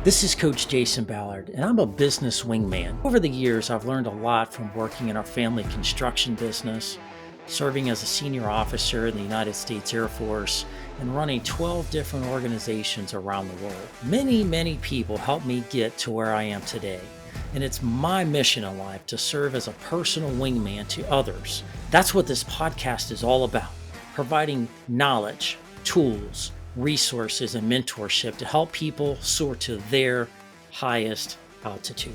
This is Coach Jason Ballard, and I'm a business wingman. Over the years, I've learned a lot from working in our family construction business, serving as a senior officer in the United States Air Force, and running 12 different organizations around the world. Many people helped me get to where I am today, and it's my mission in life to serve as a personal wingman to others. That's what this podcast is all about, providing knowledge, tools, resources, and mentorship to help people soar to their highest altitude.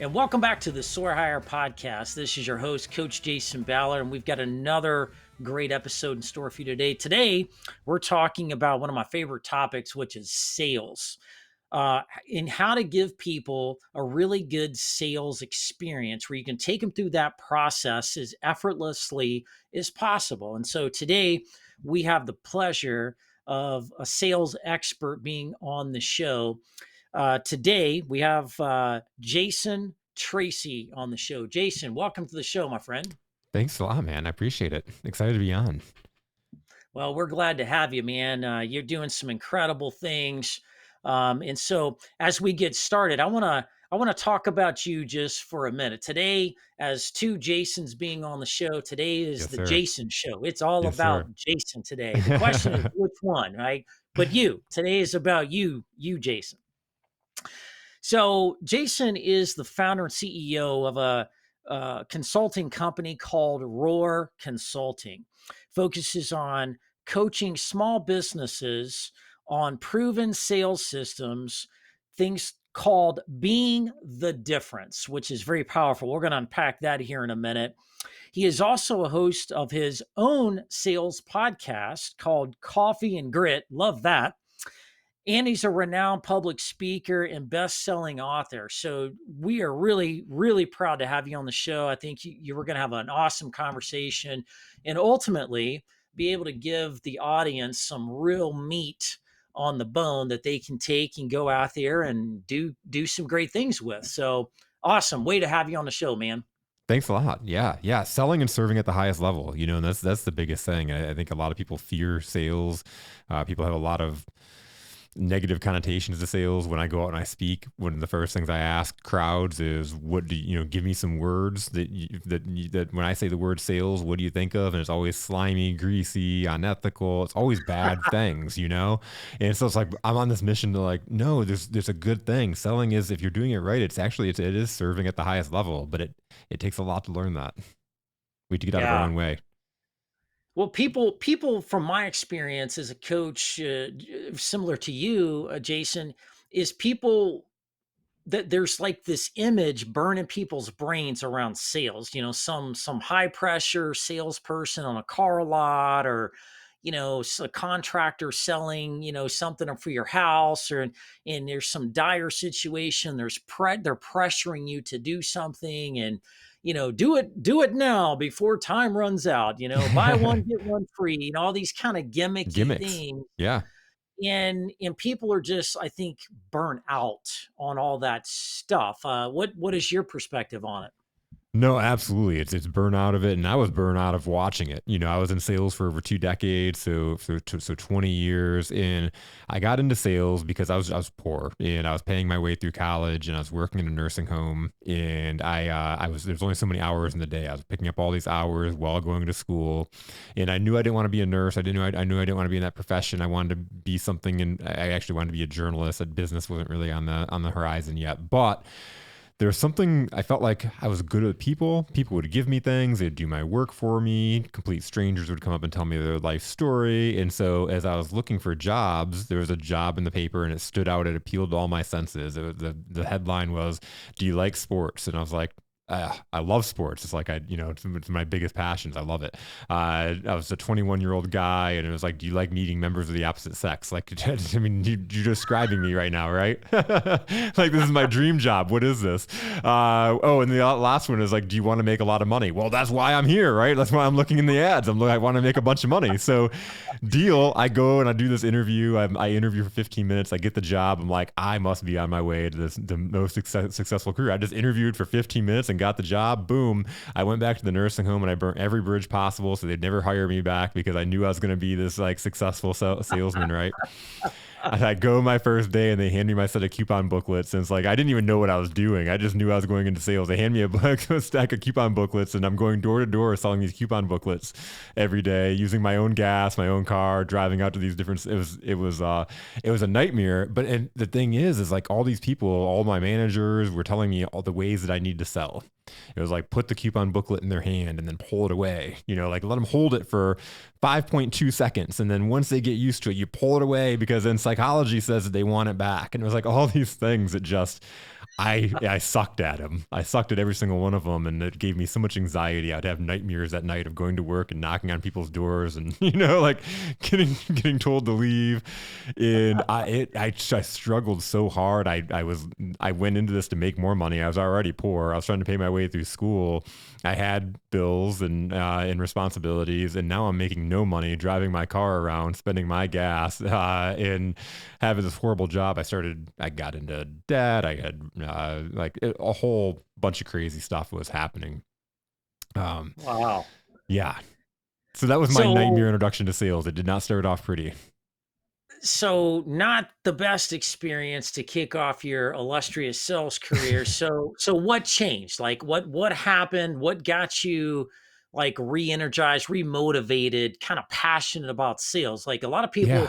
And welcome back to the Soar Higher podcast. This is your host, Coach Jason Ballard, and we've got another great episode in store for you today. Today, we're talking about one of my favorite topics, which is sales. And how to give people a really good sales experience where you can take them through that process as effortlessly as possible. And so today we have the pleasure of a sales expert being on the show. Today we have Jason Tracey on the show. Jason, welcome to the show, my friend. Thanks a lot, man. I appreciate it. Excited to be on. Well, we're glad to have you, man. You're doing some incredible things. And so as we get started, I want to talk about you just for a minute. Today, as two Jasons being on the show, today is the Jason show. It's all about Jason today. The question is which one, right? But today is about you, Jason. So Jason is the founder and CEO of a consulting company called Roar Consulting. Focuses on coaching small businesses on proven sales systems, things called being the difference, which is very powerful. We're going to unpack that here in a minute. He is also a host of his own sales podcast called Coffee and Grit. Love that. And he's a renowned public speaker and best-selling author. So we are really proud to have you on the show. I think you were going to have an awesome conversation and ultimately be able to give the audience some real meat on the bone that they can take and go out there and do some great things with. So awesome. Way to have you on the show, man. Thanks a lot. Yeah. Selling and serving at the highest level, and that's the biggest thing. I think a lot of people fear sales. People have a lot of negative connotations to sales. When I go out and I speak, one of the first things I ask crowds is, what do you give me some words that when I say the word sales, what do you think of? And it's always slimy, greasy, unethical. It's always bad things, And so it's like, I'm on this mission to no, there's a good thing. Selling is, if you're doing it right, it is serving at the highest level, but it takes a lot to learn that. We have to get out of our own way. Well, people from my experience as a coach, similar to you, Jason, is people that there's like this image burning people's brains around sales. Some high pressure salesperson on a car lot, or a contractor selling something for your house, and there's some dire situation. They're pressuring you to do something, and do it now before time runs out, buy one, get one free, all these kind of gimmicks. Things. Yeah. And people are just, I think, burnt out on all that stuff. What is your perspective on it? No, absolutely. It's burn out of it. And I was burnt out of watching it. I was in sales for over 2 decades. So 20 years. And I got into sales because I was poor and I was paying my way through college and I was working in a nursing home. And there's only so many hours in the day. I was picking up all these hours while going to school. And I knew I didn't want to be a nurse. I knew I didn't want to be in that profession. I wanted to be something. And I actually wanted to be a journalist. Business wasn't really on the horizon yet, but there's something, I felt like I was good at people. People would give me things. They'd do my work for me. Complete strangers would come up and tell me their life story. And so as I was looking for jobs, there was a job in the paper and it stood out. It appealed to all my senses. The headline was, "Do you like sports?" And I was like, I love sports. It's like, it's my biggest passions. I love it. I was a 21-year-old guy and it was like, "Do you like meeting members of the opposite sex?" Like, I mean, you're describing me right now, right? Like, this is my dream job. What is this? And the last one is like, "Do you want to make a lot of money?" Well, that's why I'm here, right? That's why I'm looking in the ads. I want to make a bunch of money. So deal, I go and I do this interview. I interview for 15 minutes. I get the job. I'm like, I must be on my way to the most successful career. I just interviewed for 15 minutes and got the job. Boom. I went back to the nursing home and I burnt every bridge possible so they'd never hire me back because I knew I was going to be this like successful salesman, right? And I go my first day and they hand me my set of coupon booklets. And it's like, I didn't even know what I was doing. I just knew I was going into sales. They hand me a stack of coupon booklets and I'm going door to door selling these coupon booklets every day using my own gas, my own car, driving out to these different, it was a nightmare. But and the thing is like all these people, all my managers were telling me all the ways that I need to sell. It was like put the coupon booklet in their hand and then pull it away, like let them hold it for 5.2 seconds. And then once they get used to it, you pull it away because then psychology says that they want it back. And it was like all these things that just, I sucked at them. I sucked at every single one of them. And it gave me so much anxiety. I'd have nightmares at night of going to work and knocking on people's doors and, like getting told to leave. And I struggled so hard. I went into this to make more money. I was already poor. I was trying to pay my way through school. I had bills and responsibilities, and now I'm making no money, driving my car around, spending my gas, and having this horrible job. I got into debt. I had a whole bunch of crazy stuff was happening. Wow. Yeah. So that was my nightmare So introduction to sales. It did not start off pretty. so not the best experience to kick off your illustrious sales career. So what changed? Like what happened? What got you like re-energized, re-motivated, kind of passionate about sales? Like a lot of Yeah.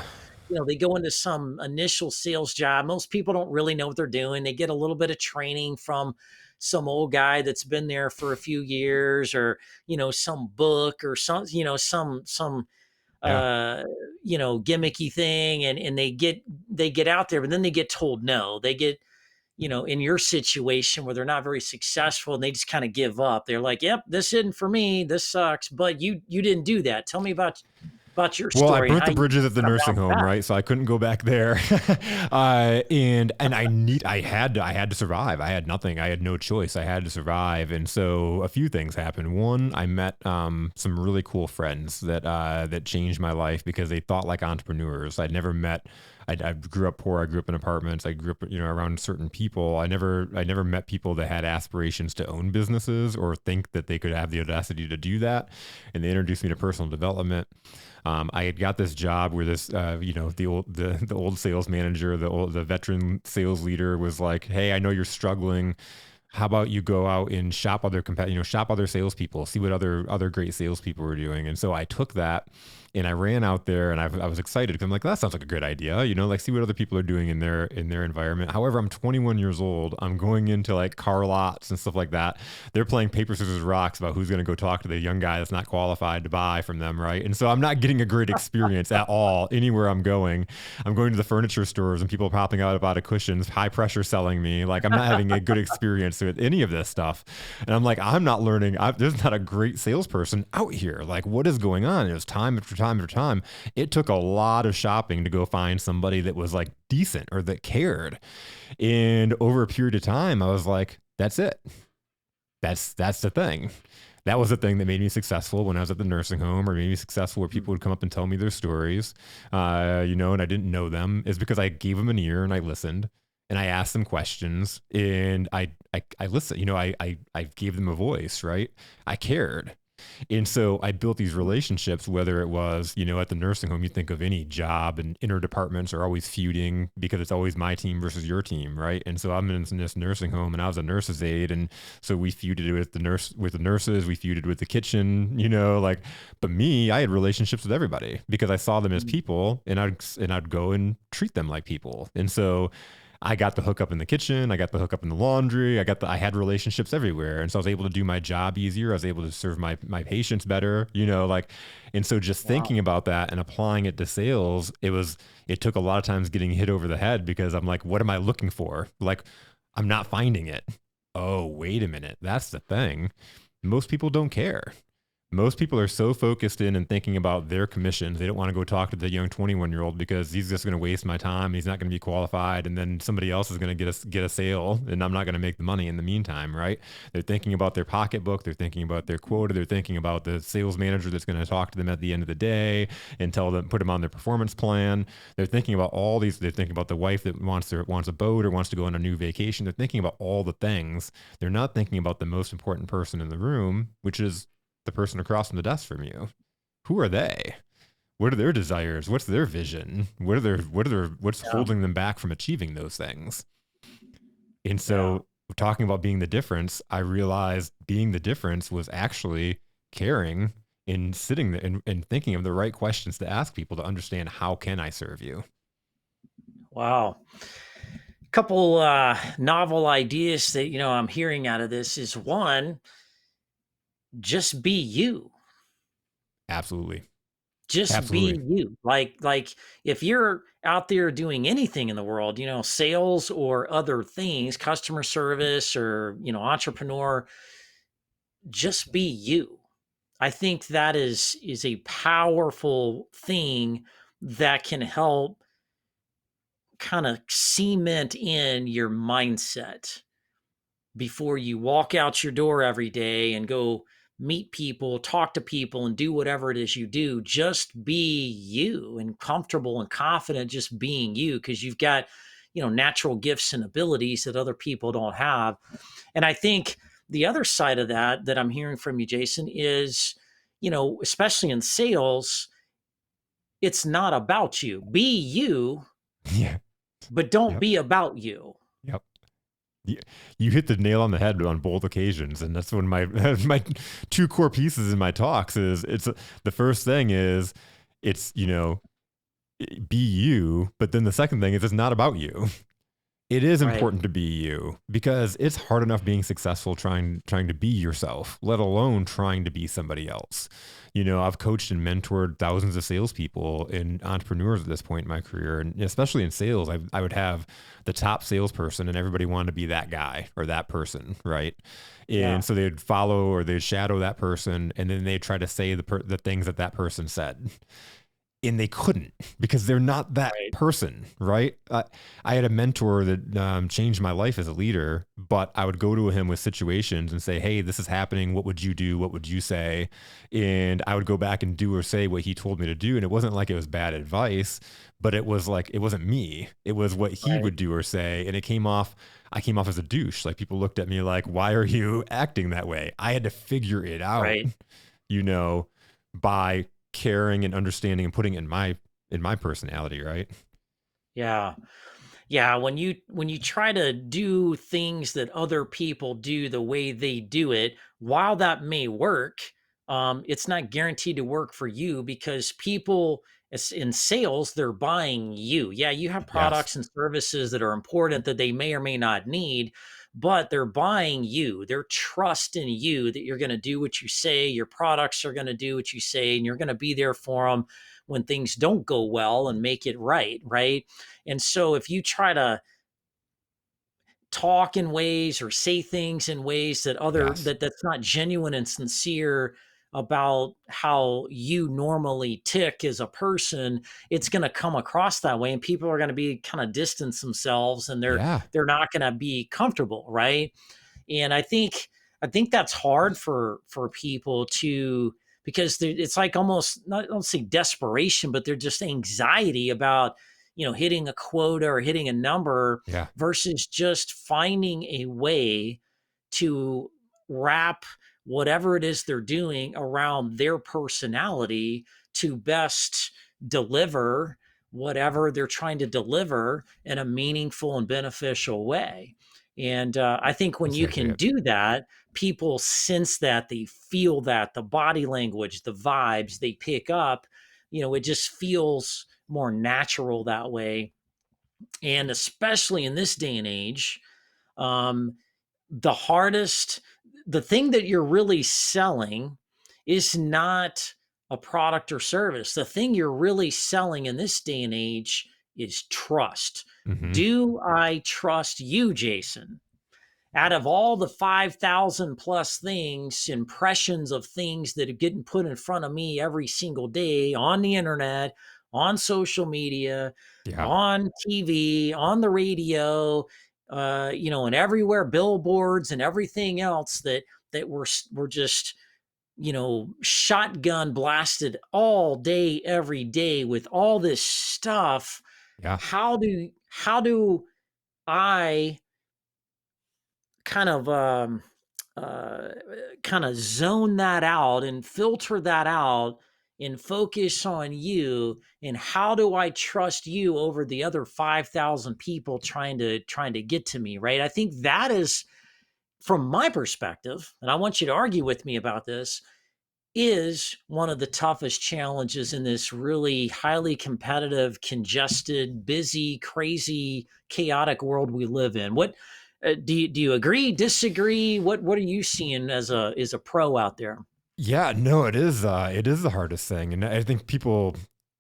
people, they go into some initial sales job. Most people don't really know what they're doing. They get a little bit of training from some old guy that's been there for a few years, or some book, or some Yeah. uh gimmicky thing, and they get out there, but then they get told no. They get, in your situation where they're not very successful and they just kind of give up. They're like, yep, this isn't for me, this sucks. But you didn't do that. Tell me about your Well, I story and burnt how the you bridges at the kind of nursing bounced home, back. right? So I couldn't go back there. And I had to survive. I had nothing. I had no choice. I had to survive. And so a few things happened. One, I met some really cool friends that changed my life because they thought like entrepreneurs. I'd never met. I grew up poor. I grew up in apartments. I grew up, around certain people. I never met people that had aspirations to own businesses or think that they could have the audacity to do that. And they introduced me to personal development. I had got this job where this, the old sales manager, the veteran sales leader was like, "Hey, I know you're struggling. How about you go out and shop shop other salespeople, see what other great salespeople were doing." And so I took that and I ran out there and I was excited because I'm like, that sounds like a good idea, like see what other people are doing in their environment. However, I'm 21 years old. I'm going into like car lots and stuff like that. They're playing paper, scissors, rocks about who's going to go talk to the young guy that's not qualified to buy from them, right? And so I'm not getting a great experience at all anywhere I'm going. I'm going to the furniture stores and people popping out of cushions, high pressure selling me. Like I'm not having a good experience with any of this stuff. And I'm like, I'm not learning. There's not a great salesperson out here. Like what is going on? It was time after time. It took a lot of shopping to go find somebody that was like decent or that cared. And over a period of time, I was like, that's it. That's the thing. That was the thing that made me successful when I was at the nursing home, or made me successful where people would come up and tell me their stories, and I didn't know them, is because I gave them an ear and I listened and I asked them questions and I listened, I gave them a voice, right? I cared. And so I built these relationships, whether it was, at the nursing home. You think of any job and interdepartments are always feuding because it's always my team versus your team, right? And so I'm in this nursing home and I was a nurse's aide. And so we feuded with the nurses, we feuded with the kitchen, but me, I had relationships with everybody because I saw them as people and I'd go and treat them like people. And so I got the hookup in the kitchen. I got the hookup in the laundry. I had relationships everywhere. And so I was able to do my job easier. I was able to serve my patients better, and so just Wow. thinking about that and applying it to sales, it took a lot of times getting hit over the head because I'm like, what am I looking for? Like, I'm not finding it. Oh, wait a minute. That's the thing. Most people don't care. Most people are so focused in and thinking about their commissions. They don't want to go talk to the young 21-year-old because he's just going to waste my time. He's not going to be qualified. And then somebody else is going to get a sale and I'm not going to make the money in the meantime. Right. They're thinking about their pocketbook. They're thinking about their quota. They're thinking about the sales manager that's going to talk to them at the end of the day and tell them, put them on their performance plan. They're thinking about all these. They're thinking about the wife that wants a boat or wants to go on a new vacation. They're thinking about all the things. They're not thinking about the most important person in the room, which is the person across from the desk from you. Who are they? What are their desires? What's their vision? What's Yeah. holding them back from achieving those things? And Yeah. so talking about being the difference, I realized being the difference was actually caring and sitting there and thinking of the right questions to ask people to understand how can I serve you? Wow. Couple novel ideas that I'm hearing out of this is one, just be you. Absolutely. Just be Absolutely. you. Like if you're out there doing anything in the world, sales or other things, customer service or, entrepreneur, just be you. I think that is a powerful thing that can help kind of cement in your mindset before you walk out your door every day and go meet people, talk to people, and do whatever it is you do. Just be you and comfortable and confident just being you because you've got, natural gifts and abilities that other people don't have. And I think the other side of that I'm hearing from you, Jason, is, especially in sales, it's not about you. Be you, Yeah. but don't Yep. be about you. Yep. You, you hit the nail on the head on both occasions, and that's one of my my two core pieces in my talks. Is it's the first thing is it's be you, but then the second thing is it's not about you. It is Right. important to be you because it's hard enough being successful trying to be yourself, let alone trying to be somebody else. I've coached and mentored thousands of salespeople and entrepreneurs at this point in my career, and especially in sales, I would have the top salesperson, and everybody wanted to be that guy or that person, right? Yeah. And so they'd follow or they'd shadow that person, and then they'd try to say the things that that person said, and they couldn't because they're not that Right. person, right? I had a mentor that changed my life as a leader, but I would go to him with situations and say, "Hey, this is happening. What would you do? What would you say?" And I would go back and do or say what he told me to do, and it wasn't like it was bad advice, but it was like it wasn't me. It was what he Right. would do or say, and it came off. I came off as a douche. Like people looked at me like, "Why are you acting that way?" I had to figure it out, Right. you know, by caring and understanding and putting it in my personality, right? Yeah. Yeah, when you try to do things that other people do the way they do it, while that may work, it's not guaranteed to work for you because people in sales, they're buying you. Yeah, you have Yes. products and services that are important that they may or may not need, but they're buying you. They're trusting you that you're going to do what you say, your products are going to do what you say, and you're going to be there for them when things don't go well and make it right, right? And so if you try to talk in ways or say things in ways Yes. that's not genuine and sincere about how you normally tick as a person, it's going to come across that way and people are going to be kind of distance themselves and Yeah. they're not going to be comfortable, right? And I think that's hard for people to because it's like almost not I don't say desperation, but they're just anxiety about hitting a quota or hitting a number Yeah. versus just finding a way to wrap whatever it is they're doing around their personality to best deliver whatever they're trying to deliver in a meaningful and beneficial way. And I think when That's you exactly can it. do that, people sense that, they feel that, the body language, the vibes they pick up, it just feels more natural that way. And especially in this day and age, um, the hardest, the thing that you're really selling is not a product or service. The thing you're really selling in this day and age is trust. Mhm. Do I trust you, Jason? out of all the 5,000 plus things, impressions of things that are getting put in front of me every single day on the internet, on social media, Yeah. on TV, on the radio, and everywhere, billboards and everything else that were just shotgun blasted all day, every day with all this stuff. Yeah. How do I kind of uh, kind of zone that out and filter that out and focus on you, and how do I trust you over the other 5,000 people trying to get to me, right? I think that is, from my perspective, and I want you to argue with me about this, is one of the toughest challenges in this really highly competitive, congested, busy, crazy, chaotic world we live in. What do you agree, disagree? What are you seeing as a pro out there? Yeah, no, it is the hardest thing. And I think people,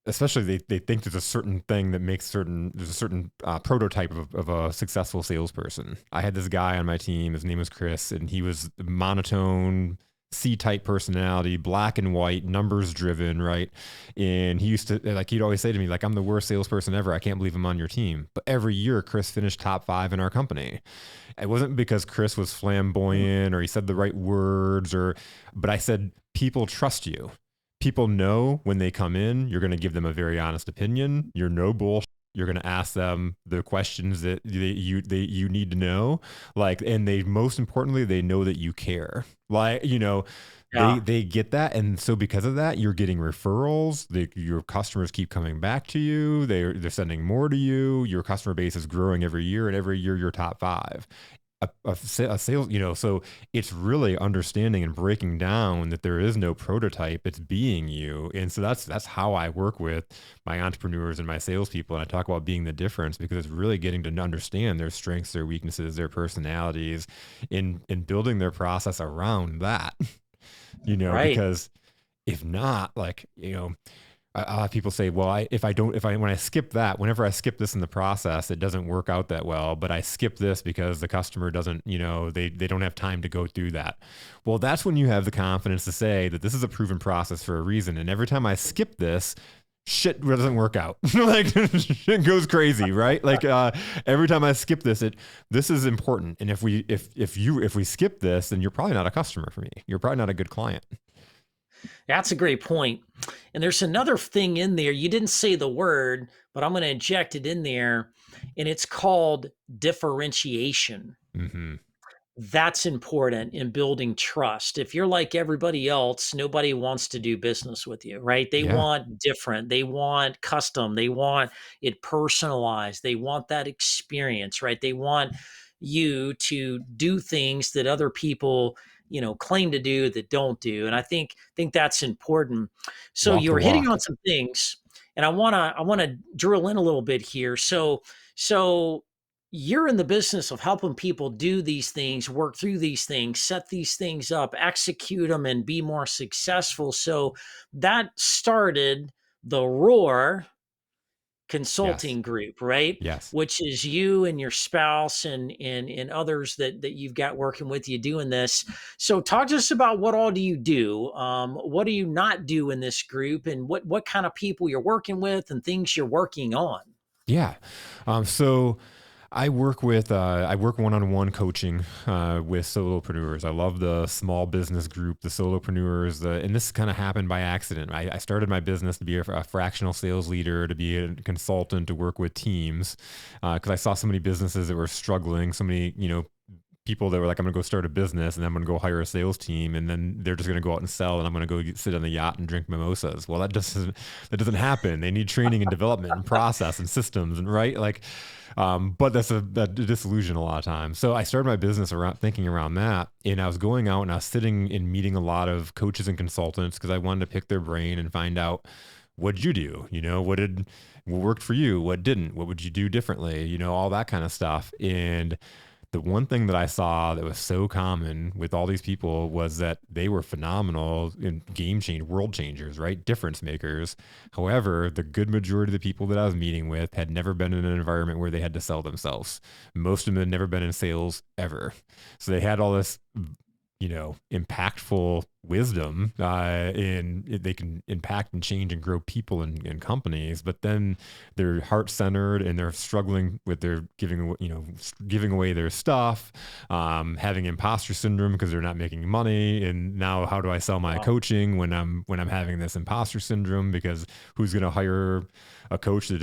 especially they think there's a certain thing that makes there's a certain prototype of a successful salesperson. I had this guy on my team, his name was Chris, and he was monotone, C-type personality, black and white, numbers driven, right? And he used to, like, he'd always say to me, like, I'm the worst salesperson ever. I can't believe I'm on your team. But every year, Chris finished top 5 in our company. It wasn't because Chris was flamboyant or he said the right words, but I said, people trust you. People know when they come in, you're going to give them a very honest opinion. You're no bullshit. You're going to ask them the questions that you need to know. Like, and they, most importantly, they know that you care. Like, Yeah, they get that. And so because of that, you're getting referrals. Your customers keep coming back to you. They're sending more to you. Your customer base is growing every year, and every year you're top 5. A sales, so it's really understanding and breaking down that there is no prototype, it's being you. And so that's how I work with my entrepreneurs and my salespeople. And I talk about being the difference, because it's really getting to understand their strengths, their weaknesses, their personalities, in building their process around that. right. Because if not, like, a lot of people say, well, if I don't, if I, when I skip that, whenever I skip this in the process, it doesn't work out that well, but I skip this because the customer doesn't, they don't have time to go through that. Well, that's when you have the confidence to say that this is a proven process for a reason. And every time I skip this, shit doesn't work out. Like, shit goes crazy, right? Like, every time I skip this is important. And if we skip this, then you're probably not a customer for me. You're probably not a good client. That's a great point. And there's another thing in there. You didn't say the word, but I'm going to inject it in there, and it's called differentiation. Hmm. That's important in building trust. If you're like everybody else, nobody wants to do business with you, right? They Yeah. want different, they want custom, they want it personalized, they want that experience, right? They want you to do things that other people, claim to do that don't do. And I think that's important. So Walk you the were hitting walk. on some things, and I want to drill in a little bit here. So you're in the business of helping people do these things, work through these things, set these things up, execute them, and be more successful. So that started the Roar Yes. consulting group, right? Yes. Which is you and your spouse and others that you've got working with you doing this. So talk to us about what all do you do? What do you not do in this group, and what kind of people you're working with and things you're working on? Yeah. So I work one-on-one coaching with solopreneurs. I love the small business group, the solopreneurs, and this kind of happened by accident. I started my business to be a fractional sales leader, to be a consultant, to work with teams, because I saw so many businesses that were struggling, so many, people that were like, I'm going to go start a business and I'm going to go hire a sales team, and then they're just going to go out and sell, and I'm going to go sit on the yacht and drink mimosas. Well, that doesn't happen. They need training and development and process and systems, and right. Like, but that disillusion a lot of times. So I started my business around thinking around that. And I was going out and I was sitting and meeting a lot of coaches and consultants, because I wanted to pick their brain and find out, what'd you do? What worked for you? What didn't? What would you do differently? All that kind of stuff. And The one thing that I saw that was so common with all these people was that they were phenomenal in world changers, right? Difference makers. However, the good majority of the people that I was meeting with had never been in an environment where they had to sell themselves. Most of them had never been in sales ever. So they had all this, impactful wisdom, in they can impact and change and grow people and companies, but then they're heart centered and they're struggling with their giving away their stuff, having imposter syndrome because they're not making money. And now how do I sell my Wow. coaching when I'm having this imposter syndrome, because who's going to hire a coach that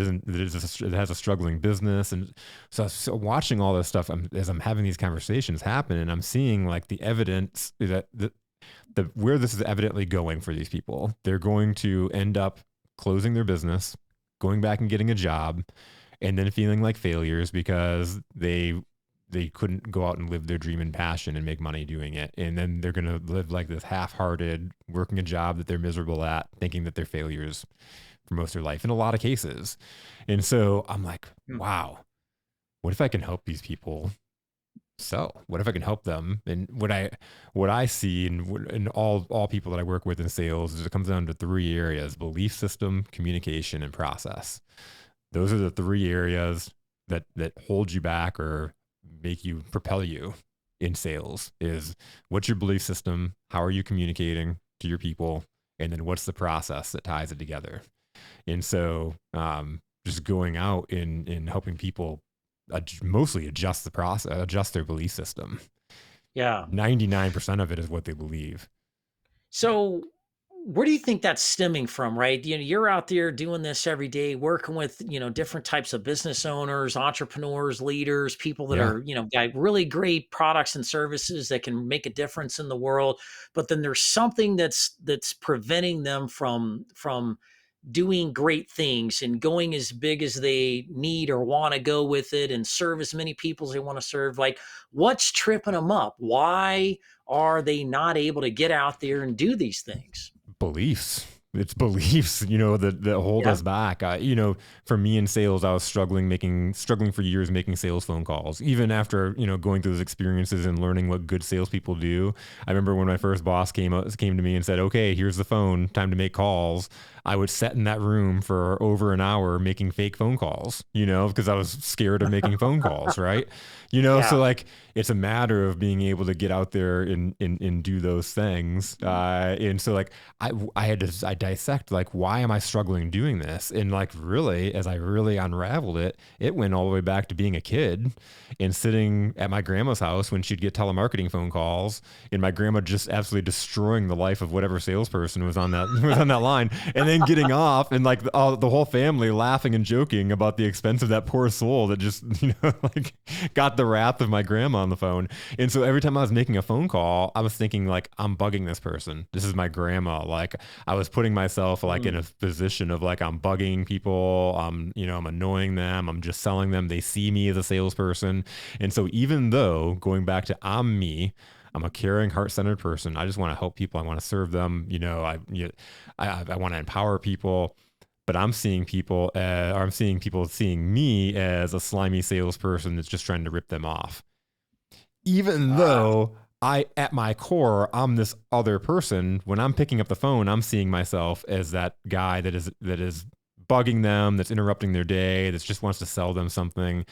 has a struggling business? And so watching all this stuff, as I'm having these conversations happen, and I'm seeing like the evidence that where this is evidently going for these people. They're going to end up closing their business, going back and getting a job, and then feeling like failures because they couldn't go out and live their dream and passion and make money doing it. And then they're going to live like this half-hearted, working a job that they're miserable at, thinking that they're failures for most of their life in a lot of cases. And so I'm like, Hmm. wow, what if I can help these people sell? What if I can help them? And what I see in all people that I work with in sales is it comes down to three areas: belief system, communication, and process. Those are the three areas that hold you back or make you propel you in sales. Is what's your belief system? How are you communicating to your people? And then what's the process that ties it together? And so, just going out and helping people mostly adjust the process, adjust their belief system. Yeah. 99% of it is what they believe. So, where do you think that's stemming from, right? You're out there doing this every day, working with, different types of business owners, entrepreneurs, leaders, people that Yeah. are, got really great products and services that can make a difference in the world. But then there's something that's preventing them from doing great things and going as big as they need or want to go with it and serve as many people as they want to serve. Like, what's tripping them up? Why are they not able to get out there and do these things? Beliefs. It's beliefs, that hold Yeah. us back. For me in sales, I was struggling for years making sales phone calls. Even after, going through those experiences and learning what good salespeople do. I remember when my first boss came to me and said, "Okay, here's the phone, time to make calls." I would sit in that room for over an hour making fake phone calls, because I was scared of making phone calls, right? So Yeah. like it's a matter of being able to get out there and do those things. And so like I dissect like, why am I struggling doing this? And like really, as I really unraveled it, it went all the way back to being a kid and sitting at my grandma's house when she'd get telemarketing phone calls, and my grandma just absolutely destroying the life of whatever salesperson was on that was on that line, and then getting off and like the whole family laughing and joking about the expense of that poor soul that just like got the wrath of my grandma on the phone. And so every time I was making a phone call, I was thinking like, I'm bugging this person. This is my grandma. Like I was putting myself like in a Mm. position of like, I'm bugging people. I'm annoying them. I'm just selling them. They see me as a salesperson. And so even though going back to I'm me, I'm a caring, heart-centered person. I just want to help people. I want to serve them. I want to empower people. But I'm seeing people seeing me as a slimy salesperson that's just trying to rip them off. Even Ah. though at my core, I'm this other person. When I'm picking up the phone, I'm seeing myself as that guy that is bugging them, that's interrupting their day, that just wants to sell them something.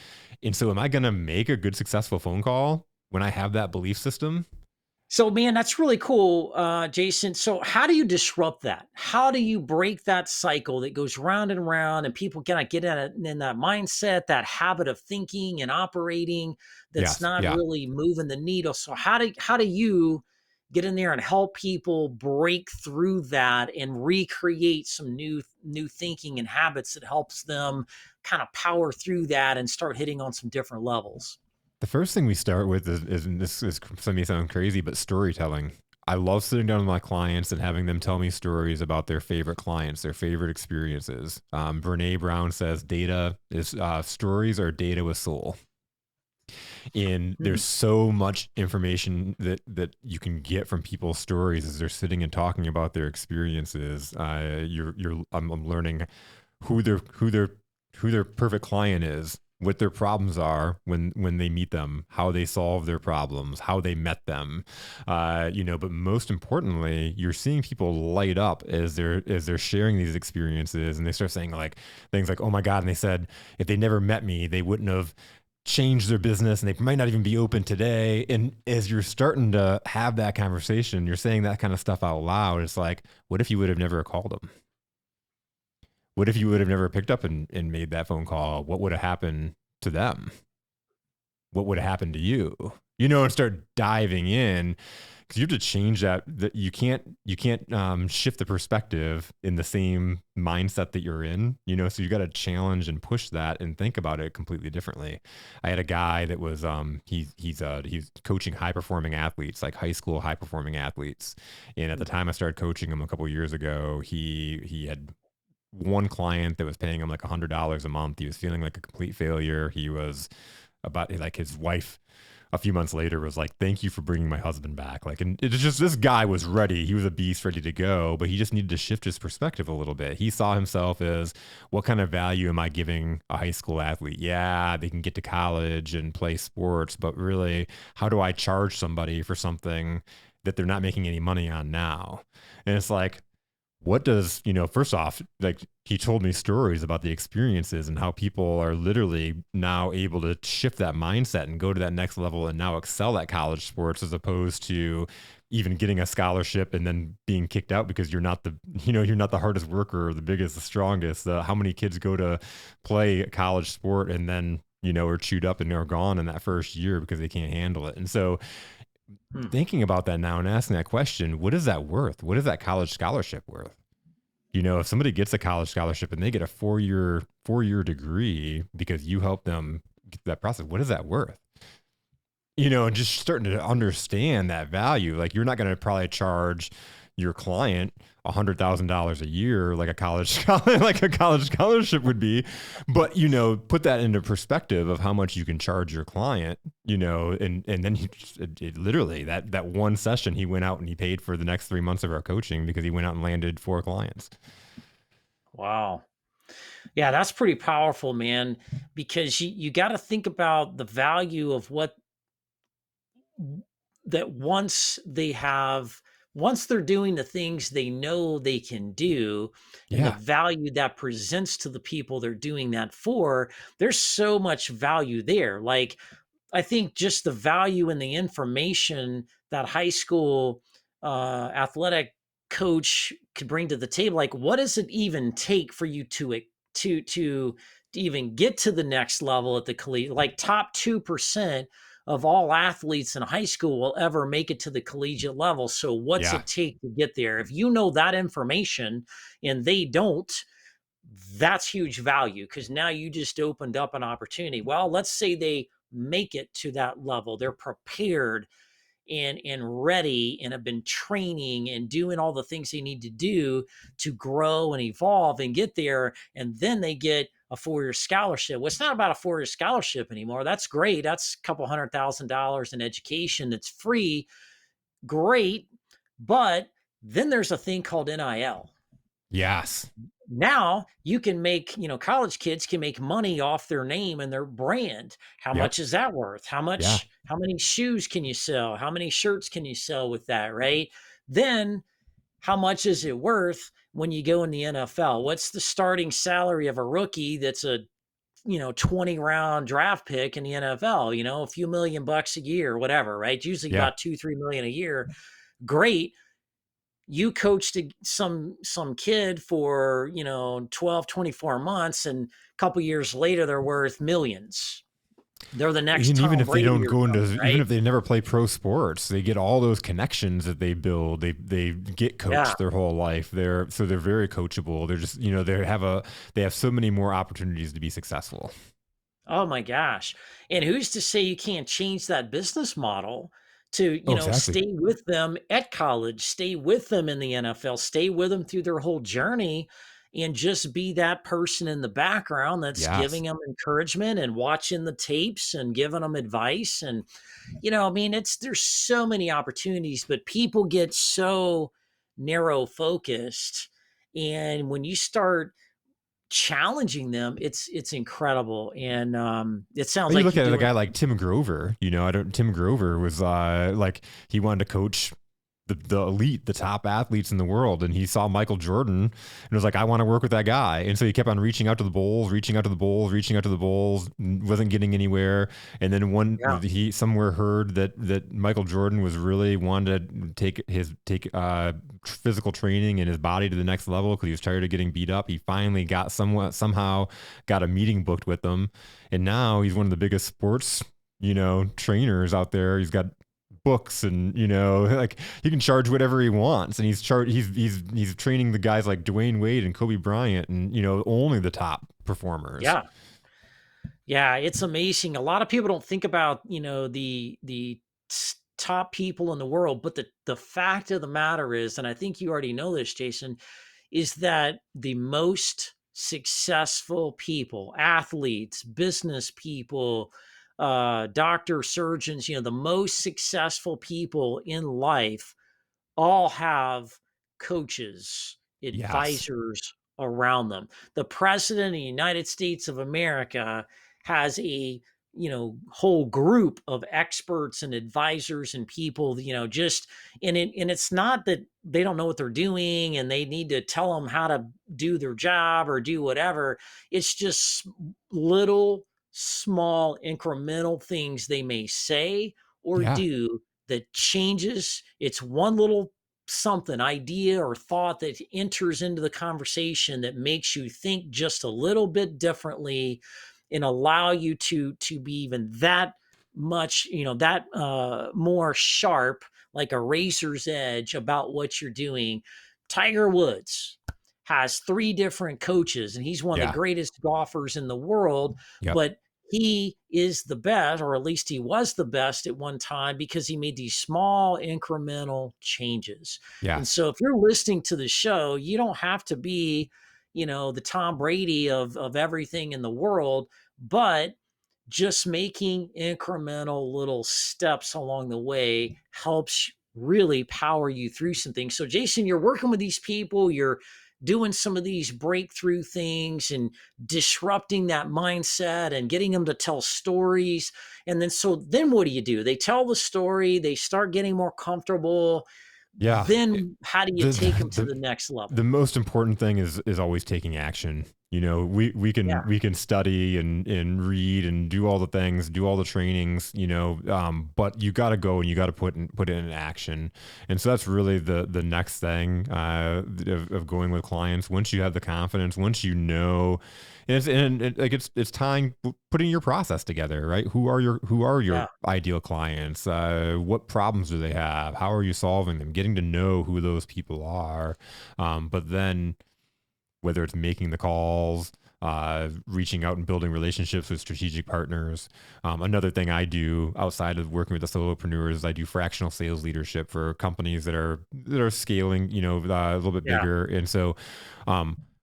And so, am I going to make a good, successful phone call when I have that belief system? So, man, that's really cool, Jason. So, how do you disrupt that? How do you break that cycle that goes round and round, and people kind of get in that mindset, that habit of thinking and operating that's Yes. not Yeah. really moving the needle? So, how do you get in there and help people break through that and recreate some new thinking and habits that helps them kind of power through that and start hitting on some different levels? The first thing we start with is, and this is some may sound crazy, but storytelling. I love sitting down with my clients and having them tell me stories about their favorite clients, their favorite experiences. Brene Brown says data is stories are data with soul. And Hmm. there's so much information that you can get from people's stories as they're sitting and talking about their experiences. I'm learning who their who their perfect client is, what their problems are when they meet them, how they solve their problems, how they met them. But most importantly, you're seeing people light up as they're sharing these experiences, and they start saying like things like, "Oh my God," and they said, "If they never met me, they wouldn't have changed their business, and they might not even be open today." And as you're starting to have that conversation, you're saying that kind of stuff out loud. It's like, what if you would have never called them? What if you would have never picked up and made that phone call? What would have happened to them? What would have happened to you? And start diving in, because you have to change that you can't shift the perspective in the same mindset that you're in, so you got to challenge and push that and think about it completely differently. I had a guy that was he's coaching high performing athletes, like high school high performing athletes. And at the time I started coaching him a couple years ago, he had one client that was paying him like $100 a month. He was feeling like a complete failure. He was about, like, his wife a few months later was like, "Thank you for bringing my husband back." Like, and it's just, this guy was ready. He was a beast, ready to go, but he just needed to shift his perspective a little bit. He saw himself as, what kind of value am I giving a high school athlete? Yeah, they can get to college and play sports, but really, how do I charge somebody for something that they're not making any money on now? And it's like, what does, first off, like, he told me stories about the experiences and how people are literally now able to shift that mindset and go to that next level and now excel at college sports, as opposed to even getting a scholarship and then being kicked out because you're not the hardest worker or the biggest, the strongest. How many kids go to play a college sport and then, are chewed up and are gone in that first year because they can't handle it? And so, Hmm. thinking about that now and asking that question, what is that worth? What is that college scholarship worth? If somebody gets a college scholarship and they get a four year degree because you help them get that process, what is that worth? And just starting to understand that value. Like, you're not going to probably charge your client $100,000 a year like a like a college scholarship would be, but put that into perspective of how much you can charge your client. And then literally that one session, he went out and he paid for the next 3 months of our coaching because he went out and landed 4 clients. Wow. Yeah, that's pretty powerful, man, because you got to think about the value of what that once they're doing the things they know they can do, and the Yeah. value that presents to the people they're doing that for, there's so much value there. Like, I think just the value in the information that high school athletic coach could bring to the table. Like, what does it even take for you to even get to the next level at the collegiate? Like, top 2% of all athletes in high school will ever make it to the collegiate level. So, what's Yeah. it take to get there? If you know that information and they don't, that's huge value, because now you just opened up an opportunity. Well, let's say they make it to that level. They're prepared and ready and have been training and doing all the things they need to do to grow and evolve and get there. And then they get a 4 year scholarship. Well, it's not about a 4 year scholarship anymore. That's great. That's a couple $100,000 in education that's free. Great. But then there's a thing called NIL. Yes. Now you can make, college kids can make money off their name and their brand. How Yep. much is that worth? Yeah. How many shoes can you sell? How many shirts can you sell with that, right? Then how much is it worth when you go in the NFL? What's the starting salary of a rookie that's a 20 round draft pick in the NFL? A few million bucks a year, whatever, right? Usually Yeah. about 2-3 million a year. Great. You coached some kid for 12-24 months, and a couple years later they're worth millions. They're the next And even Tom if they Brady don't or go into, something, even right? if they never play pro sports, they get all those connections that they build. They get Yeah. coached their whole life. They're very coachable. They're just, they have so many more opportunities to be successful. Oh my gosh. And who's to say you can't change that business model to, Oh, exactly. stay with them at college, stay with them in the NFL, stay with them through their whole journey, and just be that person in the background that's Yes. giving them encouragement and watching the tapes and giving them advice. And, I mean, there's so many opportunities, but people get so narrow focused. And when you start challenging them, it's incredible. And it sounds Well, you like look you're at a doing. guy like Tim Grover. I don't. Tim Grover was like he wanted to coach the elite, the top athletes in the world, and he saw Michael Jordan and was like, I want to work with that guy. And so he kept on reaching out to the Bulls, reaching out to the Bulls, reaching out to the Bulls, wasn't getting anywhere. And then Yeah, he somewhere heard that Michael Jordan was really wanted to take physical training and his body to the next level because he was tired of getting beat up. He finally got somehow got a meeting booked with them, and now he's one of the biggest sports trainers out there. He's got books, and like he can charge whatever he wants, and he's training the guys like Dwayne Wade and Kobe Bryant, and only the top performers. yeah. Yeah, it's amazing. A lot of people don't think about, the top people in the world, but the fact of the matter is, and I think you already know this, Jason, is that the most successful people, athletes, business people, doctors, surgeons, the most successful people in life all have coaches, Yes. advisors around them. The president of the United States of America has a whole group of experts and advisors and people, just and it's not that they don't know what they're doing and they need to tell them how to do their job or do whatever. It's just little small incremental things they may say or Yeah. do that changes. It's one little something, idea or thought that enters into the conversation that makes you think just a little bit differently and allow you to be even that much, that more sharp, like a razor's edge about what you're doing. Tiger Woods has three different coaches and he's one of the Yeah. greatest golfers in the world, Yep. but he is the best, or at least he was the best at one time because he made these small incremental changes. And Yes. so if you're listening to the show, you don't have to be, the Tom Brady of everything in the world, but just making incremental little steps along the way helps really power you through some things. So, Jason, you're working with these people, you're doing some of these breakthrough things and disrupting that mindset and getting them to tell stories. And then what do? They tell the story, they start getting more comfortable. Yeah. Then how do you the take them to the the next the level? most important thing is always taking action. We Yeah, can study and read and do all the things, do all the trainings, but you got to go and you got to put it in action. And so that's really the next thing of going with clients. Once you have the confidence, once like it's time putting your process together, right? Who are your yeah, ideal clients? What problems do they have? How are you solving them? Getting to know who those people are, but then whether it's making the calls, reaching out and building relationships with strategic partners. Another thing I do outside of working with the solopreneurs is I do fractional sales leadership for companies that are scaling, a little bit yeah, bigger. And so,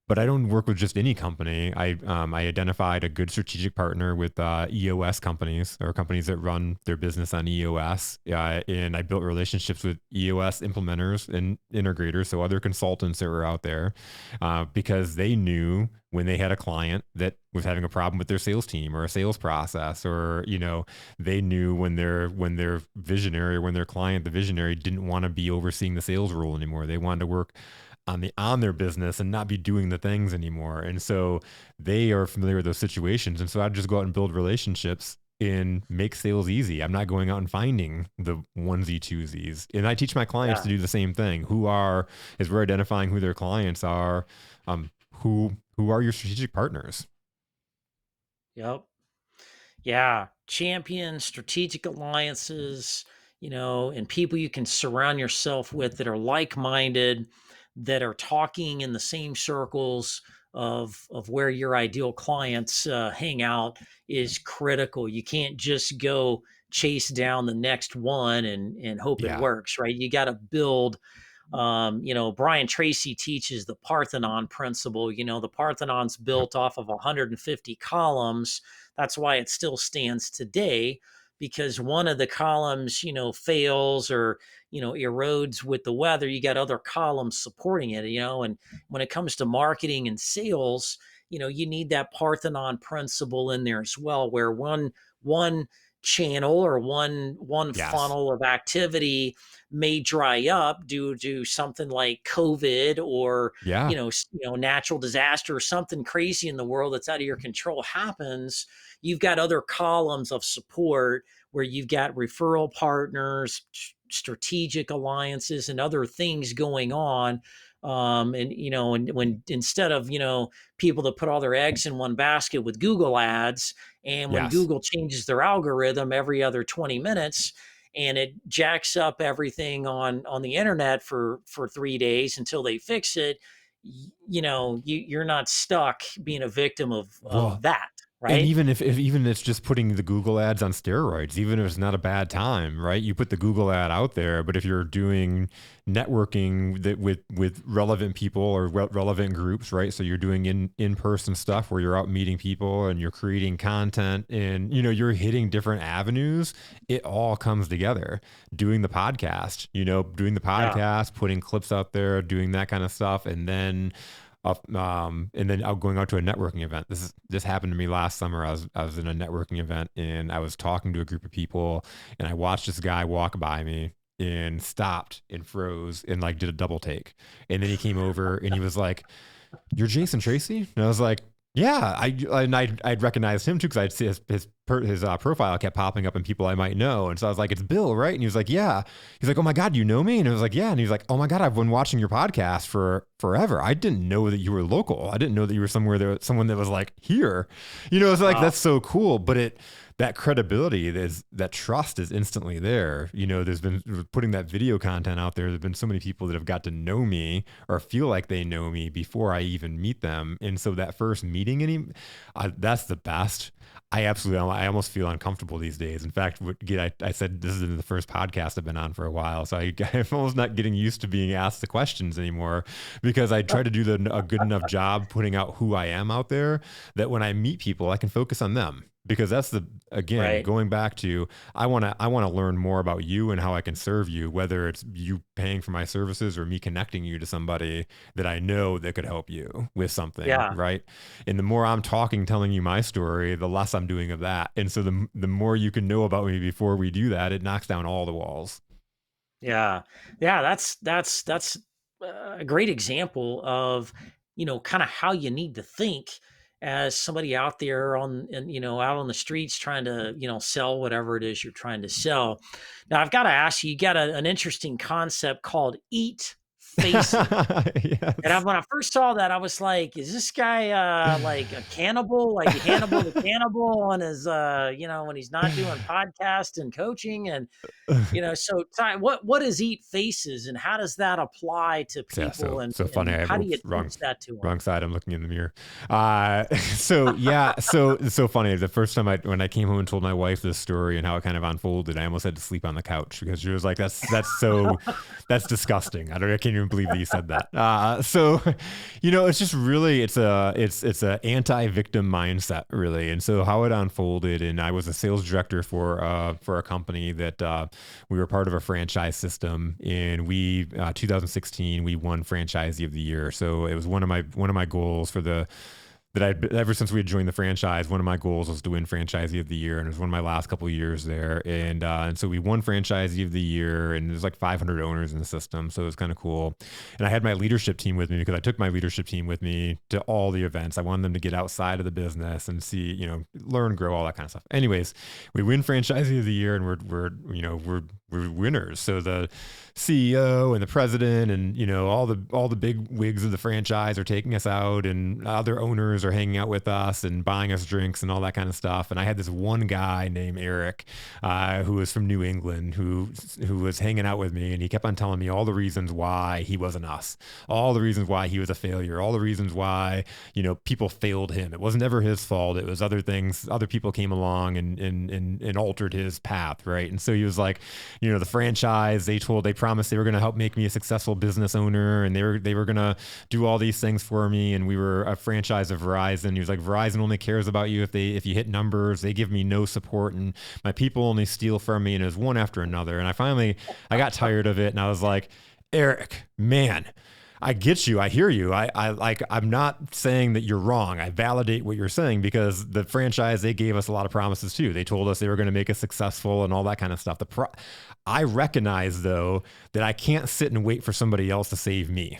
but I don't work with just any company. I identified a good strategic partner with EOS companies or companies that run their business on EOS, and I built relationships with EOS implementers and integrators, so other consultants that were out there, because they knew when they had a client that was having a problem with their sales team or a sales process, or they knew when their visionary or when their client, the visionary, didn't want to be overseeing the sales role anymore. They wanted to work on their business and not be doing the things anymore. And so they are familiar with those situations. And so I'd just go out and build relationships and make sales easy. I'm not going out and finding the onesie twosies. And I teach my clients yeah. to do the same thing. Is we're identifying who their clients are, who are your strategic partners. Yep. Yeah, champion strategic alliances, and people you can surround yourself with that are like-minded, that are talking in the same circles of where your ideal clients hang out is critical. You can't just go chase down the next one and hope it Yeah. works, right? You got to build. Brian Tracy teaches the Parthenon principle. The Parthenon's Yep. built off of 150 columns. That's why it still stands today. because one of the columns, fails or, erodes with the weather, you got other columns supporting it, and when it comes to marketing and sales, you need that Parthenon principle in there as well, where one channel or one Yes. funnel of activity may dry up due to something like COVID or Yeah. natural disaster or something crazy in the world that's out of your control happens. You've got other columns of support where you've got referral partners, strategic alliances, and other things going on. And and when instead of people that put all their eggs in one basket with Google ads, and when Yes. Google changes their algorithm every other 20 minutes and it jacks up everything on the internet for 3 days until they fix it, you're not stuck being a victim of Well, that, and right? even if even it's just putting the Google ads on steroids, even if it's not a bad time, right? You put the Google ad out there, but if you're doing networking that with relevant people or relevant groups, right? So you're doing in-person stuff where you're out meeting people and you're creating content and you're hitting different avenues, it all comes together. Doing the podcast, doing the Yeah. podcast, putting clips out there, doing that kind of stuff, and then out going out to a networking event. This happened to me last summer. I was in a networking event and I was talking to a group of people and I watched this guy walk by me and stopped and froze and like did a double take. And then he came over and he was like, "You're Jason Tracey?" And I was like, "Yeah." I'd recognized him too because I'd see his profile kept popping up and people I might know. And so I was like, "It's Bill, right?" And he was like, "Yeah." He's like, "Oh my God, you know me?" And I was like, "Yeah." And he's like, "Oh my God, I've been watching your podcast for forever. I didn't know that you were local. I didn't know that you were someone that was like here." It's like Wow. that's so cool. But that credibility, that trust is instantly there. There's been putting that video content out there. There've been so many people that have got to know me or feel like they know me before I even meet them. And so that first meeting, that's the best. I almost feel uncomfortable these days. In fact, I said this is the first podcast I've been on for a while, so I'm almost not getting used to being asked the questions anymore because I try to do a good enough job putting out who I am out there that when I meet people, I can focus on them. Because that's again, Right. going back to, I want to learn more about you and how I can serve you, whether it's you paying for my services or me connecting you to somebody that I know that could help you with something, Yeah. right? And the more I'm talking, telling you my story, the less I'm doing of that. And so the more you can know about me before we do that, it knocks down all the walls. Yeah. Yeah, that's a great example of, kind of how you need to think as somebody out there out on the streets trying to, sell whatever it is you're trying to sell. Now, I've got to ask you, you got an interesting concept called eat faces. And Yes. when I first saw that, I was like, "Is this guy, like a cannibal, like Hannibal the cannibal on his, when he's not doing podcast and coaching?" And, so Ty, what is Eat Faces and how does that apply to Yeah, people so funny. and I how do you oops, wrong teach that to them? wrong side. I'm looking in the mirror. So yeah, so it's so funny. The first time when I came home and told my wife this story and how it kind of unfolded, I almost had to sleep on the couch because she was like, that's disgusting. I can't even believe that you said that." So it's just really it's a anti-victim mindset really. And so how it unfolded, and I was a sales director for a company that we were part of a franchise system, and 2016 we won franchisee of the year. So it was one of my goals for the that I ever since we had joined the franchise. One of my goals was to win franchisee of the year, and it was one of my last couple of years there. And so we won franchisee of the year, and there's like 500 owners in the system, so it was kind of cool. And I had my leadership team with me because I took my leadership team with me to all the events. I wanted them to get outside of the business and see, learn, grow, all that kind of stuff. Anyways, we win franchisee of the year, and we're winners. So the CEO and the president and all the big wigs of the franchise are taking us out, and other owners are hanging out with us and buying us drinks and all that kind of stuff. And I had this one guy named Eric, who was from New England, who was hanging out with me, and he kept on telling me all the reasons why he wasn't us, all the reasons why he was a failure, all the reasons why people failed him. It wasn't ever his fault. It was other things. Other people came along and altered his path, right? And so he was like, the franchise, they promised they were going to help make me a successful business owner, and they were going to do all these things for me. And we were a franchise of Verizon. He was like, Verizon only cares about you if you hit numbers. They give me no support, and my people only steal from me. And it was one after another. And I got tired of it, and I was like, Eric, man, I get you. I hear you. I'm not saying that you're wrong. I validate what you're saying, because the franchise, they gave us a lot of promises too. They told us they were going to make us successful and all that kind of stuff. I recognize though that I can't sit and wait for somebody else to save me.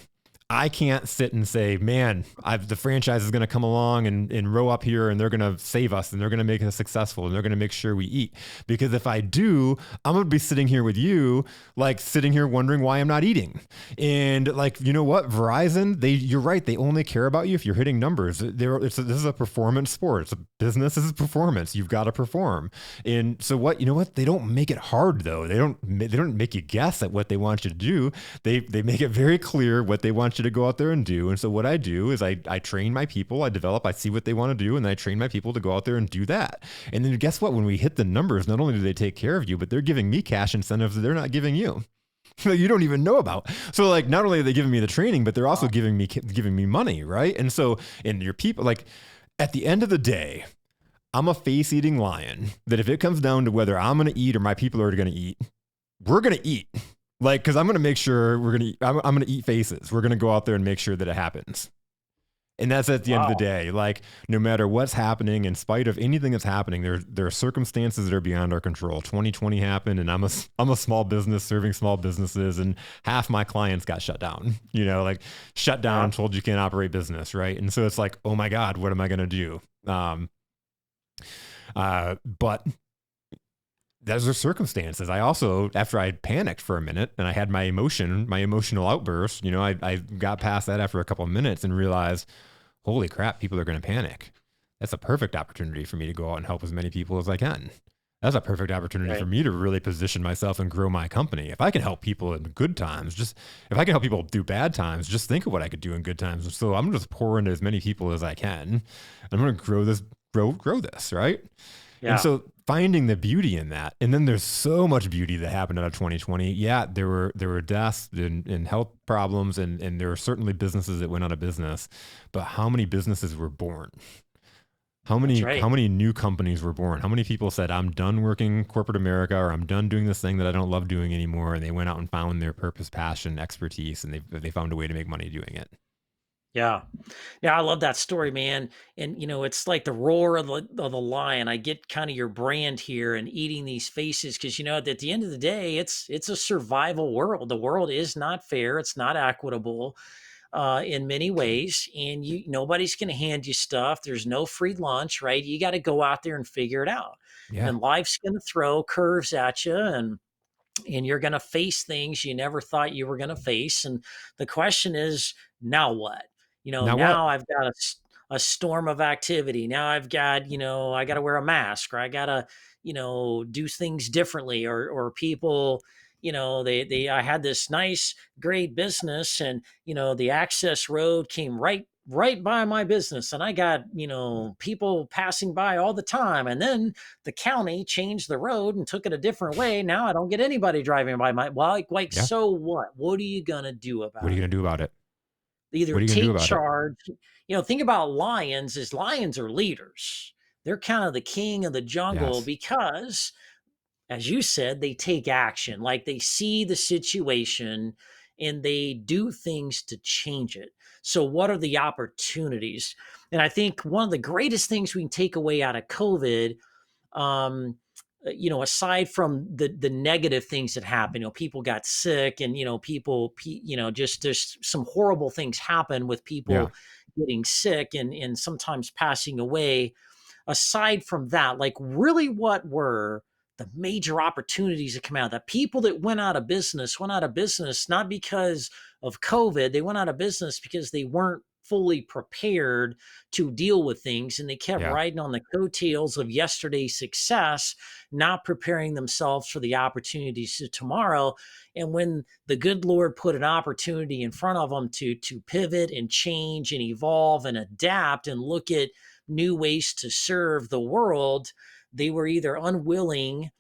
I can't sit and say, man, the franchise is going to come along and row up here, and they're going to save us, and they're going to make us successful, and they're going to make sure we eat. Because if I do, I'm going to be sitting here with you, like sitting here wondering why I'm not eating. And like, you know what? Verizon, you're right. They only care about you if you're hitting numbers. This is a performance sport. It's a business. This is performance. You've got to perform. And so you know what? They don't make it hard though. They don't make you guess at what they want you to do. They make it very clear what they want you to go out there and do. And so what I do is I train my people, I see what they want to do, and I train my people to go out there and do that. And then guess what? When we hit the numbers, not only do they take care of you, but they're giving me cash incentives that they're not giving you. You don't even know about. So like, not only are they giving me the training, but they're also giving me money, right? And so, and your people, like, at the end of the day, I'm a face-eating lion that if it comes down to whether I'm going to eat or my people are going to eat, we're going to eat. Like, because I'm going to make sure I'm going to eat faces. We're going to go out there and make sure that it happens. And that's at the end of the day. Like, no matter what's happening, in spite of anything that's happening, there are circumstances that are beyond our control. 2020 happened, and I'm a small business serving small businesses, and half my clients got shut down. Like shut down, told you can't operate business, right? And so it's like, oh my God, what am I going to do? But those are circumstances. I also, after I panicked for a minute and I had my emotional outburst, I got past that after a couple of minutes and realized, holy crap, people are going to panic. That's a perfect opportunity for me to go out and help as many people as I can. That's a perfect opportunity for me to really position myself and grow my company. If I can help people in good times, if I can help people through bad times, just think of what I could do in good times. So I'm just pour into as many people as I can. I'm going to grow this, right? Yeah. And so finding the beauty in that. And then there's so much beauty that happened out of 2020. Yeah, there were deaths and health problems, and there were certainly businesses that went out of business. But how many businesses were born? How many new companies were born? How many people said, I'm done working corporate America, or I'm done doing this thing that I don't love doing anymore, and they went out and found their purpose, passion, expertise, and they found a way to make money doing it. Yeah. Yeah, I love that story, man. And it's like the roar of the lion. I get kind of your brand here and eating these faces because at the end of the day, it's a survival world. The world is not fair. It's not equitable in many ways, and nobody's going to hand you stuff. There's no free lunch, right? You got to go out there and figure it out. Yeah. And life's going to throw curves at you, and you're going to face things you never thought you were going to face. And the question is, now what? Now what? Now I've got a storm of activity. Now I've got, I got to wear a mask, or I got to, do things differently, or people, I had this nice, great business, and, the access road came right by my business, and I got, people passing by all the time. And then the county changed the road and took it a different way. Now I don't get anybody driving by Yeah. so what? What are you going to do What are about you it? going to do about it? Either What are you going to do take about it? charge. Think about lions. Is lions are leaders. They're kind of the king of the jungle Yes. because, as you said, they take action. Like, they see the situation and they do things to change it. So what are the opportunities? And I think one of the greatest things we can take away out of COVID, um, aside from the negative things that happen, people got sick, and just there's some horrible things happen with Yeah. people getting sick and sometimes passing away. Aside from that, like, really, what were the major opportunities that come out? The people that went out of business not because of COVID. They went out of business because they weren't fully prepared to deal with things, and they kept Yeah. riding on the coattails of yesterday's success, not preparing themselves for the opportunities of tomorrow. And when the good Lord put an opportunity in front of them to pivot and change and evolve and adapt and look at new ways to serve the world, they were either unwilling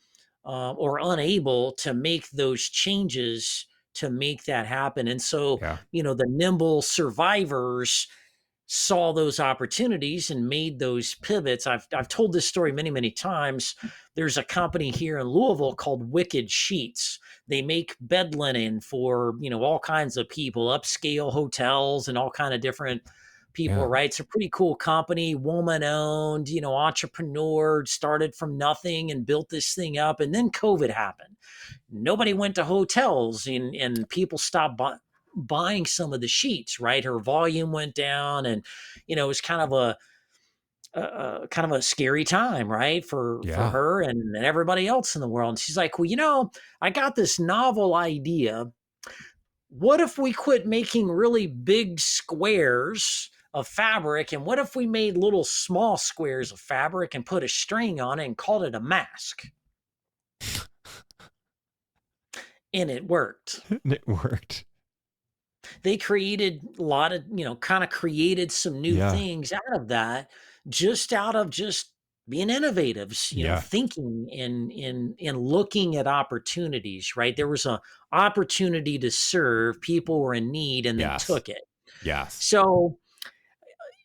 or unable to make those changes to make that happen. And so, Yeah. the nimble survivors saw those opportunities and made those pivots. I've told this story many, many times. There's a company here in Louisville called Wicked Sheets. They make bed linen for, all kinds of people, upscale hotels and all kind of different people, Yeah. right? It's a pretty cool company, woman owned, entrepreneur, started from nothing and built this thing up. And then COVID happened. Nobody went to hotels, and people stopped buying some of the sheets, right? Her volume went down, and it was kind of a scary time, right, for Yeah. her and everybody else in the world. And she's like, well, I got this novel idea. What if we quit making really big squares of fabric, and what if we made little small squares of fabric and put a string on it and called it a mask? And it worked. It worked. They created a lot of, kind of created some new Yeah. things out of just being innovative, Yeah. thinking and looking at opportunities, right? There was a opportunity to serve, people were in need, and they Yes. took it. Yes. So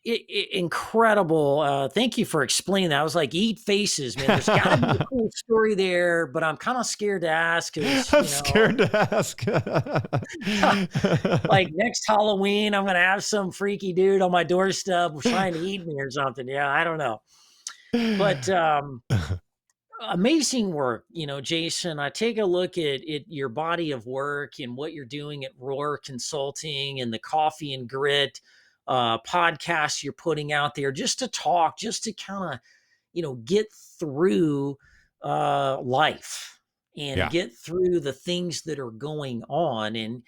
incredible. Thank you for explaining that. I was like, eat faces, man. There's got to be a cool story there, but I'm kind of scared to ask because, I'm scared to ask. like next Halloween, I'm gonna have some freaky dude on my doorstep trying to eat me or something. Yeah, I don't know. But amazing work, Jason. I take a look at your body of work and what you're doing at Roar Consulting and the Coffee and Grit podcast you're putting out there just to talk, just to kind of, get through life and Yeah. get through the things that are going on, and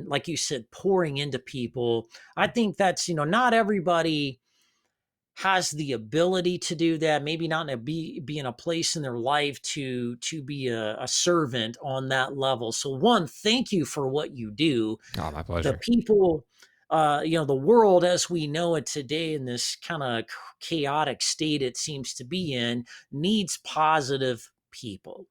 like you said, pouring into people. I think that's, not everybody has the ability to do that, maybe not in be in a place in their life to be a servant on that level. So one, thank you for what you do. Oh, my The pleasure. people, the world as we know it today, in this kind of chaotic state it seems to be in, needs positive people,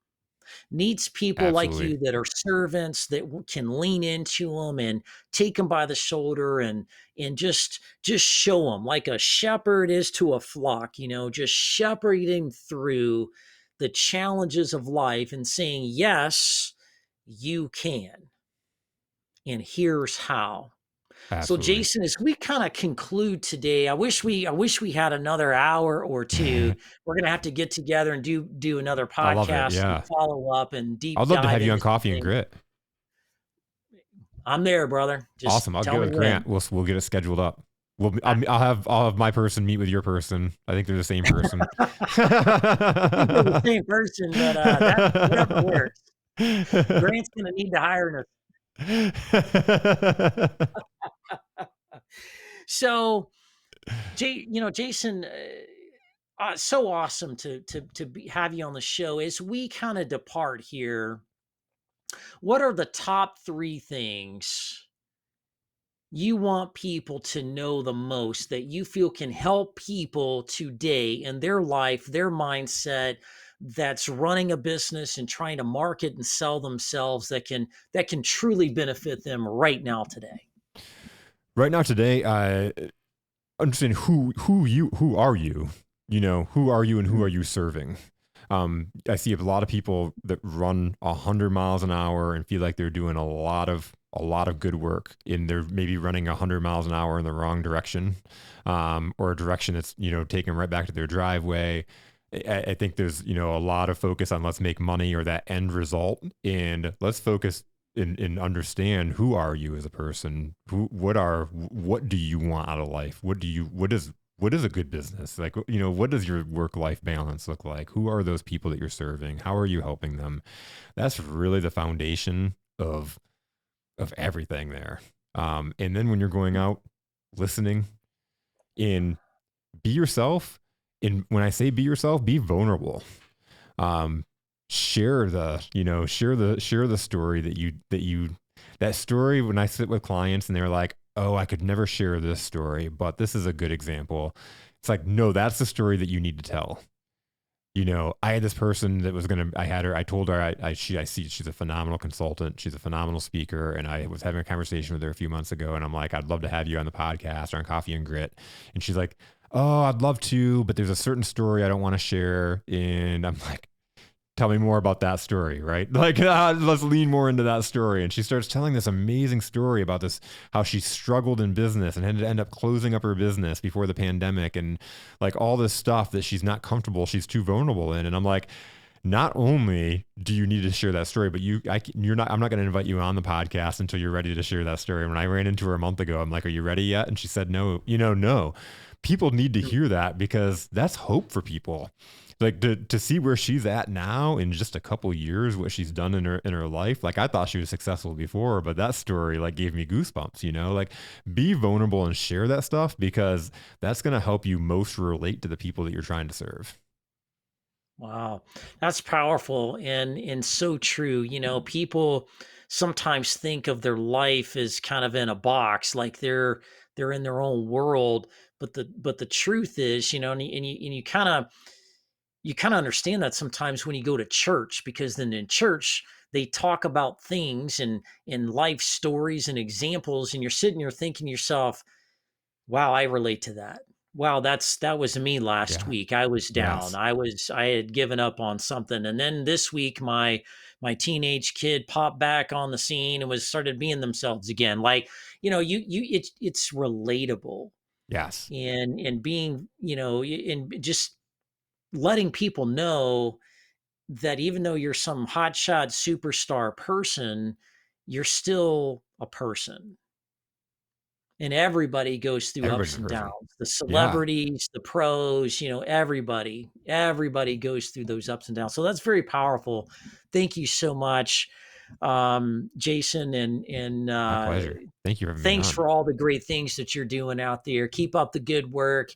needs people like Absolutely. you that are servants that can lean into them and take them by the shoulder and just show them like a shepherd is to a flock, just shepherding through the challenges of life and saying, yes, you can, and here's how. So Absolutely. Jason, as we kind of conclude today, I wish we had another hour or two. We're gonna have to get together and do another I love it. podcast and Yeah. follow up and deep I'd love to dive have you on into some Coffee and things. Grit. I'm there, brother. Just Awesome. I'll tell get me with Grant. when. We'll get it scheduled up. I, I'll have my person meet with your person. I think they're the same person. I think they're the same person, but that whatever works. Grant's gonna need to hire an. So, Jason, so awesome to have you on the show. As we kind of depart here, what are the top three things you want people to know the most that you feel can help people today in their life, their mindset, that's running a business and trying to market and sell themselves, that can truly benefit them right now today? Right now today, understand who are you? Who are you and who Mhm. are you serving? I see a lot of people that run 100 miles an hour and feel like they're doing a lot of good work, and they're maybe running 100 miles an hour in the wrong direction, or a direction that's taking them right back to their driveway. I think there's a lot of focus on let's make money or that end result, and let's focus and understand who are you as a person. What do you want out of life? What is a good business? Like, what does your work life balance look like? Who are those people that you're serving? How are you helping them? That's really the foundation of everything there. And then when you're going out, listening, and be yourself. And when I say be yourself, be vulnerable. Um, share the story that story. When I sit with clients and they're like, oh, I could never share this story, but this is a good example. It's like, no, that's the story that you need to tell. I had this person that was gonna. I had her. I told her I see she's a phenomenal consultant. She's a phenomenal speaker, and I was having a conversation with her a few months ago, and I'm like, I'd love to have you on the podcast or on Coffee and Grit, and she's like, oh, I'd love to, but there's a certain story I don't want to share, and I'm like, tell me more about that story, right? Like, let's lean more into that story. And she starts telling this amazing story about this, how she struggled in business and had to end up closing up her business before the pandemic, and like all this stuff that she's not comfortable, she's too vulnerable in. And I'm like, not only do you need to share that story, but I'm not going to invite you on the podcast until you're ready to share that story. When I ran into her a month ago, I'm like, are you ready yet? And she said, no, no. People need to hear that, because that's hope for people. Like, to see where she's at now in just a couple years, what she's done in her life. Like, I thought she was successful before, but that story like gave me goosebumps, like, be vulnerable and share that stuff, because that's going to help you most relate to the people that you're trying to serve. Wow, that's powerful and so true. People sometimes think of their life as kind of in a box, like they're in their own world. But the truth is, and you kind of understand that sometimes when you go to church, because then in church they talk about things and life stories and examples, and you're sitting there thinking to yourself, wow, I relate to that. Wow, that was me last Yeah. week. I was down. Yes. I had given up on something. And then this week my teenage kid popped back on the scene and was started being themselves again. Like, it's relatable, Yes. and being, and just letting people know that even though you're some hotshot superstar person, you're still a person. And everybody goes through Everybody's ups a and person. downs. The Yeah. celebrities, the pros, everybody goes through those ups and downs. So that's very powerful. Thank you so much, Jason, My pleasure. Thank you for having me thanks on. for all the great things that you're doing out there. Keep up the good work.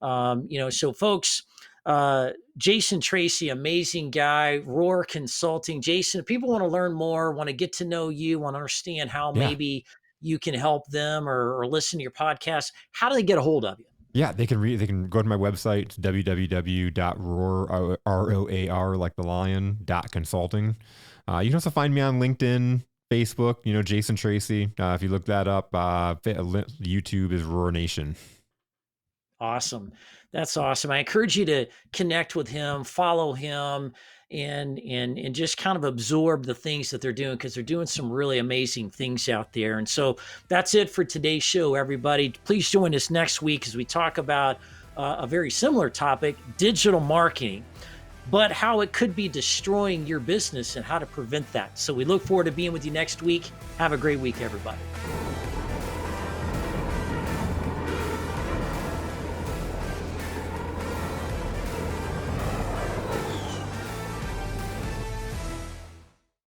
So folks, Jason Tracey, amazing guy, Roar Consulting. Jason, if people want to learn more, want to get to know you, want to understand how Yeah. maybe you can help them or listen to your podcast, how do they get a hold of you? Yeah, they can go to my website. It's www.roar, ROAR, like the lion, .consulting. You can also find me on LinkedIn, Facebook, Jason Tracey. If you look that up, YouTube is Roar Nation. Awesome. That's awesome. I encourage you to connect with him, follow him, and just kind of absorb the things that they're doing, because they're doing some really amazing things out there. And so that's it for today's show, everybody. Please join us next week as we talk about a very similar topic, digital marketing, but how it could be destroying your business and how to prevent that. So we look forward to being with you next week. Have a great week, everybody.